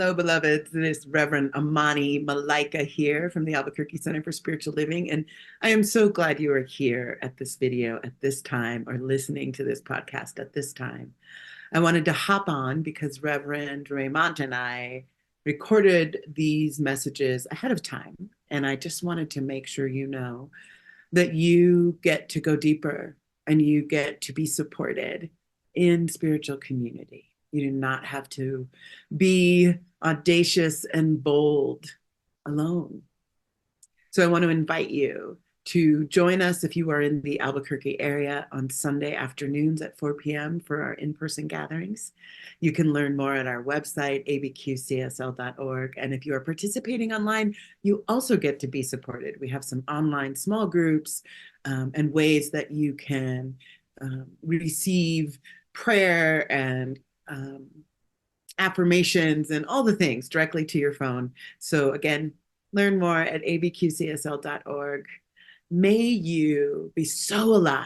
Hello, beloveds. This is Reverend Amani Malaika here from the Albuquerque Center for Spiritual Living. And I am so glad you are here at this video at this time or listening to this podcast at this time. I wanted to hop on because Reverend Raymont and I recorded these messages ahead of time. And I just wanted to make sure you know that you get to go deeper and you get to be supported in spiritual community. You do not have to be audacious and bold alone. So I want to invite you to join us if you are in the Albuquerque area on Sunday afternoons at 4 p.m. for our in-person gatherings. You can learn more at our website, abqcsl.org. And if you are participating online, you also get to be supported. We have some online small groups and ways that you can receive prayer and affirmations and all the things directly to your phone. So again, learn more at abqcsl.org. May you be so alive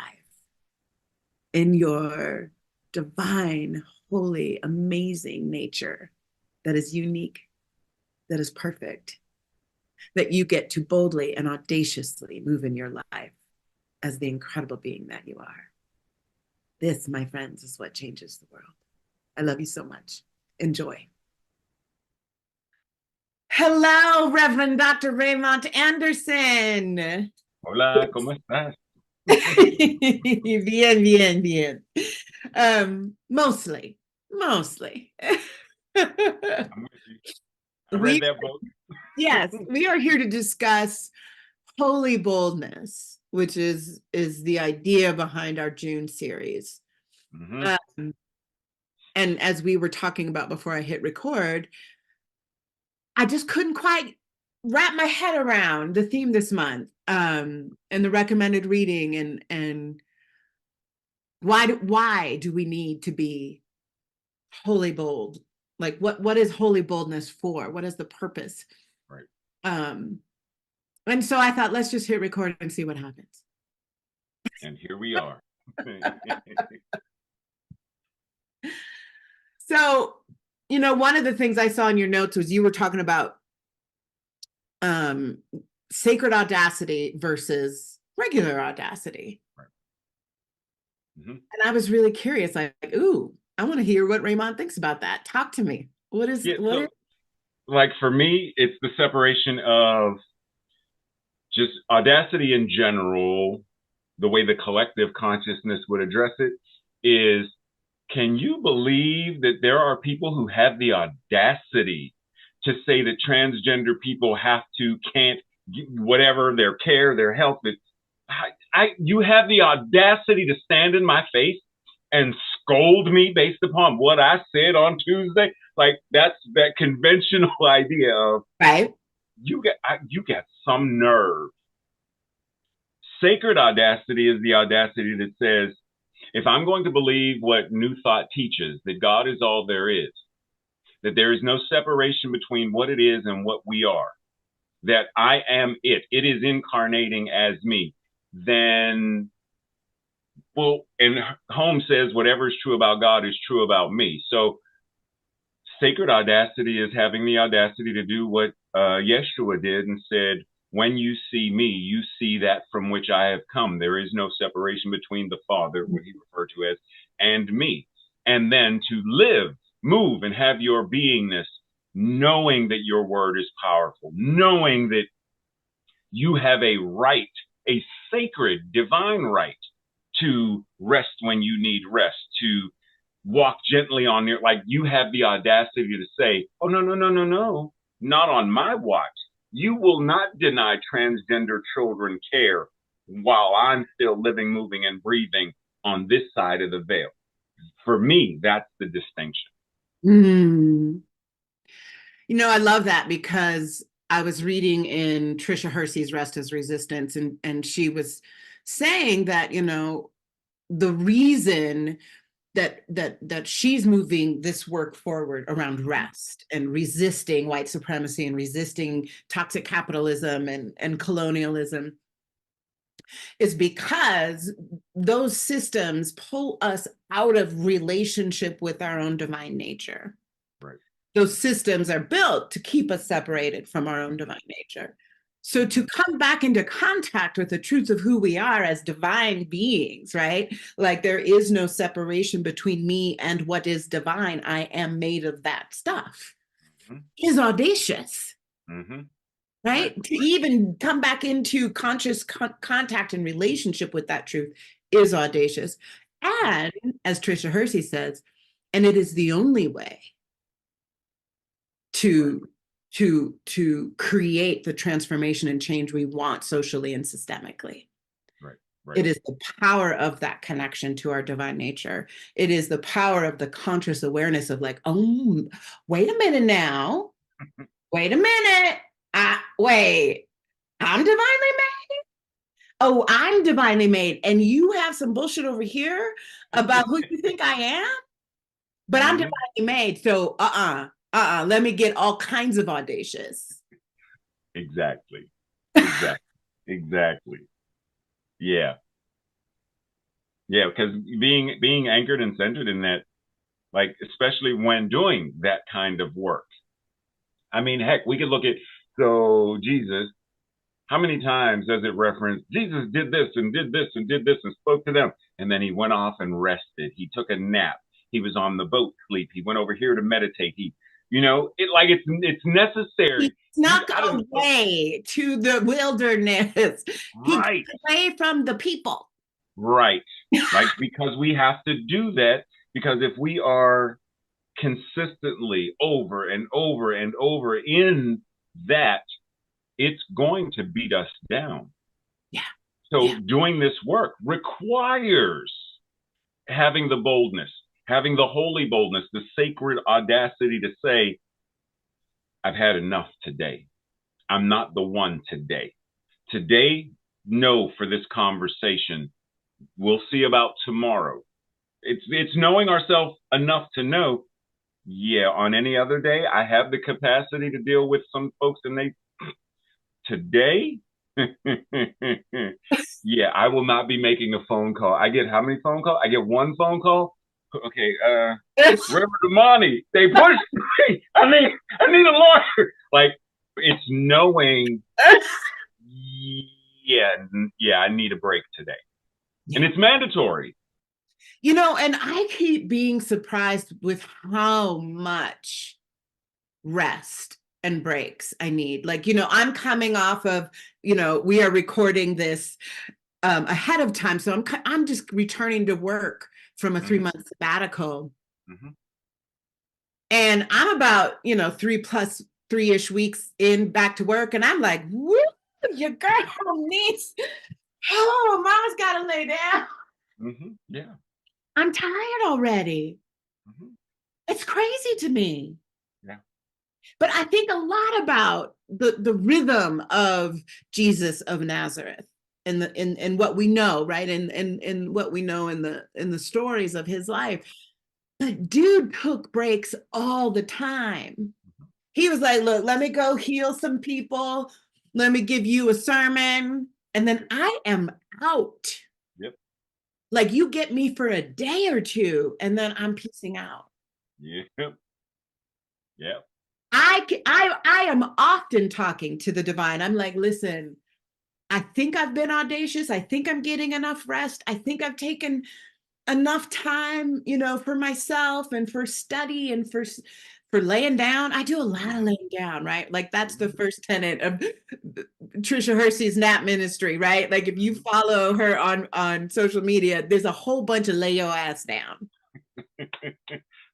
in your divine, holy, amazing nature that is unique, that is perfect, that you get to boldly and audaciously move in your life as the incredible being that you are. This, my friends, is what changes the world. I love you so much. Enjoy. Hello, Reverend Dr. Raymont Anderson. Hola, ¿cómo estás? Bien, bien, bien. Mostly. I'm with you. I read that book. Yes, we are here to discuss holy boldness, which is the idea behind our June series. Mm-hmm. And as we were talking about before I hit record, I just couldn't quite wrap my head around the theme this month, and the recommended reading, and why do we need to be holy bold? Like what is holy boldness for? What is the purpose? Right. And so I thought, let's just hit record and see what happens. And here we are. So, one of the things I saw in your notes was you were talking about sacred audacity versus regular audacity. Right. Mm-hmm. And I was really curious, like, ooh, I want to hear what Raymond thinks about that. Talk to me. Like for me, it's the separation of just audacity in general, the way the collective consciousness would address it is, can you believe that there are people who have the audacity to say that transgender people can't whatever their care, their health, you have the audacity to stand in my face and scold me based upon what I said on Tuesday? Like that's that conventional idea of right. You got some nerve. Sacred audacity is the audacity that says, if I'm going to believe what New Thought teaches, that God is all there is, that there is no separation between what it is and what we are, that I am it is incarnating as me, then, well, and Holmes says whatever is true about God is true about me. So sacred audacity is having the audacity to do what Yeshua did and said, when you see me, you see that from which I have come. There is no separation between the Father, what he referred to as, and me. And then to live, move, and have your beingness, knowing that your word is powerful, knowing that you have a right, a sacred, divine right to rest when you need rest, to walk gently on your, like you have the audacity to say, oh, no, not on my watch. You will not deny transgender children care while I'm still living, moving, and breathing on this side of the veil. For me, that's the distinction. Mm. I love that because I was reading in Tricia Hersey's Rest is Resistance, and she was saying that, the reason that she's moving this work forward around rest and resisting white supremacy and resisting toxic capitalism and colonialism is because those systems pull us out of relationship with our own divine nature. Right. those systems are built to keep us separated from our own divine nature. So to come back into contact with the truth of who we are as divine beings, right? Like there is no separation between me and what is divine. I am made of that stuff. Mhm. Is audacious, Mhm. Right. right? To even come back into conscious contact and relationship with that truth is audacious. And as Trisha Hersey says, and it is the only way Right. to to create the transformation and change we want socially and systemically. Right. Right. It is the power of that connection to our divine nature. It is the power of the conscious awareness of like, oh, wait a minute now. Wait a minute. Wait, I'm divinely made. Oh, I'm divinely made. And you have some bullshit over here about who you think I am, but I'm Mhm. divinely made. So, let me get all kinds of audacious. Exactly. Exactly. Exactly. Yeah. Yeah. Because being anchored and centered in that, like, especially when doing that kind of work. I mean, heck, we could look at so Jesus. How many times does it reference Jesus did this and did this and did this and spoke to them, and then he went off and rested. He took a nap. He was on the boat sleep. He went over here to meditate. It's He necessary. You snuck gotta know. away to the wilderness. He got Right. away from the people. Right. Like, because we have to do that, because if we are consistently over and over and over in that, it's going to beat us down. Yeah, So yeah. doing this work requires having the boldness, having the holy boldness, the sacred audacity to say, I've had enough today. I'm not the one today. Today, no, for this conversation. We'll see about tomorrow. It's knowing ourselves enough to know, yeah, on any other day, I have the capacity to deal with some folks, and they today, yeah, I will not be making a phone call. I get how many phone calls? I get one phone call. Okay, Reverend Amani, they pushed me. I need a lawyer. Like, it's knowing, yeah, yeah, I need a break today, and Yeah. it's mandatory. And I keep being surprised with how much rest and breaks I need. Like, I'm coming off of, we are recording this ahead of time. So I'm just returning to work from a Mm-hmm, 3-month sabbatical. mm-hmm, And I'm about, 3-ish weeks in back to work. And I'm like, woo, your girl needs, oh, mama's got to lay down. mm-hmm, yeah, I'm tired already. mm-hmm, It's crazy to me. yeah, But I think a lot about the rhythm of Jesus of Nazareth and what we know, right? And what we know in the stories of his life. But dude took breaks all the time. He was like, look, let me go heal some people. Let me give you a sermon. And then I am out. yep, Like you get me for a day or two, and then I'm piecing out. yep, yep. I am often talking to the divine. I'm like, listen, I think I've been audacious. I think I'm getting enough rest. I think I've taken enough time, for myself and for study and for laying down. I do a lot of laying down, right? Like that's the Mm-hmm, first tenet of Trisha Hersey's nap ministry, right? Like if you mm-hmm. follow her on social media, there's a whole bunch of lay your ass down.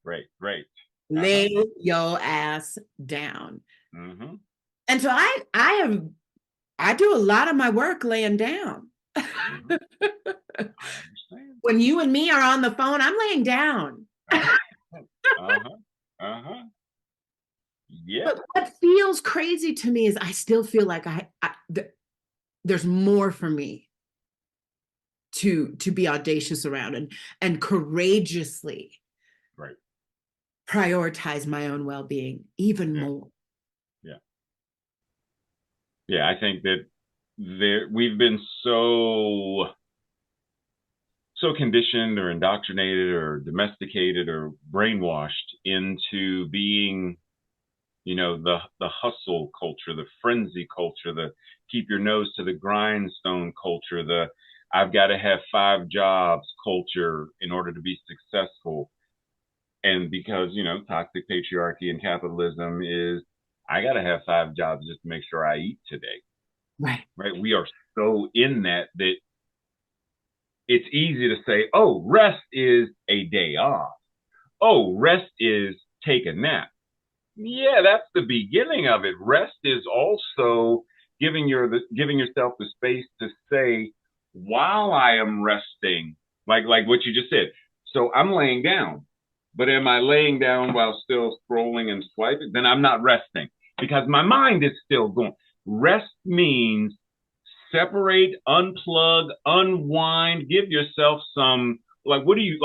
Right, right. Uh-huh. Lay your ass down. Mm-hmm. And so I do a lot of my work laying down. Mm-hmm. I understand. When you and me are on the phone, I'm laying down. Uh-huh. Uh-huh. Uh-huh. Yep. But what feels crazy to me is I still feel like there's more for me to be audacious around and courageously Right. prioritize my own well-being even Yeah. more. Yeah. Yeah. I think that we've been so conditioned or indoctrinated or domesticated or brainwashed into being the hustle culture, the frenzy culture, the keep your nose to the grindstone culture, the I've got to have 5 jobs culture in order to be successful. And because, toxic patriarchy and capitalism is, I got to have 5 jobs just to make sure I eat today. Right. Right. We are so in that it's easy to say, oh, rest is a day off. Oh, rest is take a nap. Yeah, that's the beginning of it. Rest is also giving yourself the space to say, while I am resting, like what you just said. So I'm laying down, but am I laying down while still scrolling and swiping? Then I'm not resting because my mind is still going. Rest means separate, unplug, unwind, give yourself some what do you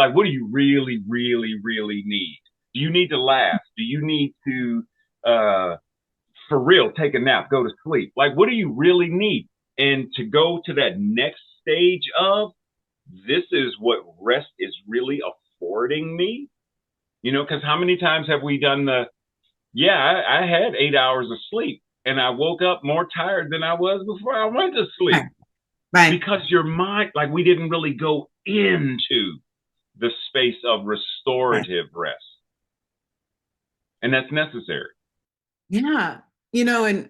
really, really, really need? Do you need to laugh? Do you need to for real take a nap, go to sleep? Like what do you really need? And to go to that next stage of this is what rest is really affording me. Because how many times have we done I had 8 hours of sleep and I woke up more tired than I was before I went to sleep. Right. Because your mind, we didn't really go into the space of restorative rest. And that's necessary. Yeah. And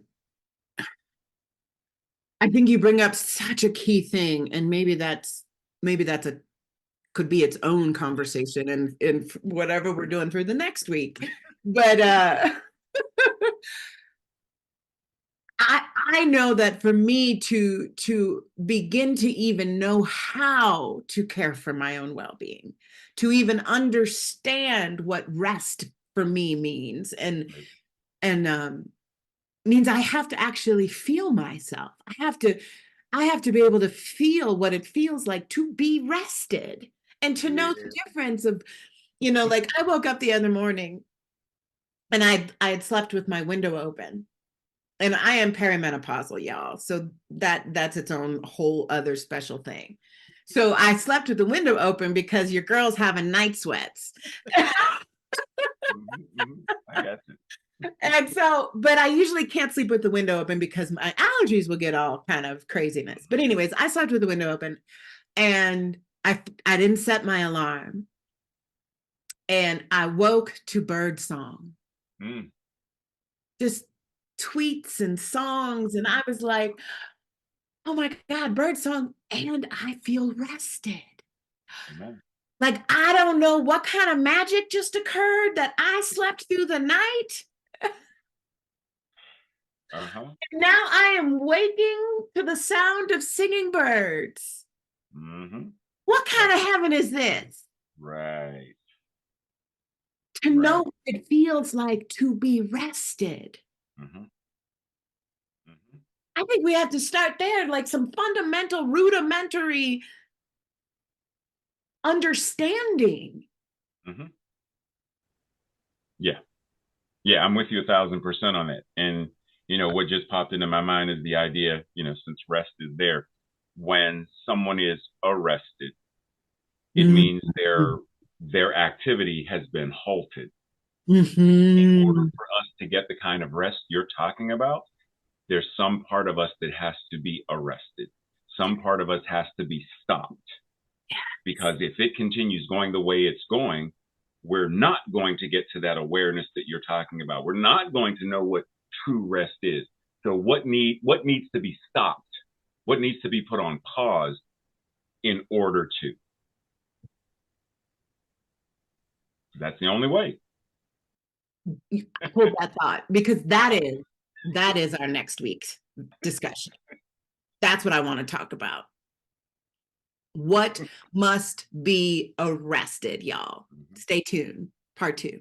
I think you bring up such a key thing, and maybe that's could be its own conversation and whatever we're doing for the next week. But I know that for me to begin to even know how to care for my own well-being, to even understand what rest for me means, and means I have to actually feel myself. I have to be able to feel what it feels like to be rested, and to know the difference of, like I woke up the other morning and I had slept with my window open. And I am perimenopausal, y'all. So that's its own whole other special thing. So I slept with the window open because your girl's having night sweats. I got you. And so, but I usually can't sleep with the window open because my allergies will get all kind of craziness. But anyways, I slept with the window open and I didn't set my alarm. And I woke to bird song. Just tweets and songs. And I was like, oh my God, bird song. And I feel rested. Amen. Like, I don't know what kind of magic just occurred that I slept through the night. Now I am waking to the sound of singing birds. What kind of heaven is this? Right. To know what it feels like to be rested. I think we have to start there, like some fundamental, rudimentary understanding. Yeah, I'm with you 1,000% on it. And what just popped into my mind is the idea, since rest is there, when someone is arrested, it means their activity has been halted. In order for us to get the kind of rest you're talking about, there's some part of us that has to be arrested. Some part of us has to be stopped. Because if it continues going the way it's going, we're not going to get to that awareness that you're talking about. We're not going to know what true rest is. So what needs to be stopped? What needs to be put on pause in order to? That's the only way. Hold that thought, because that is our next week's discussion. That's what I want to talk about. What must be arrested, y'all? Stay tuned. Part 2.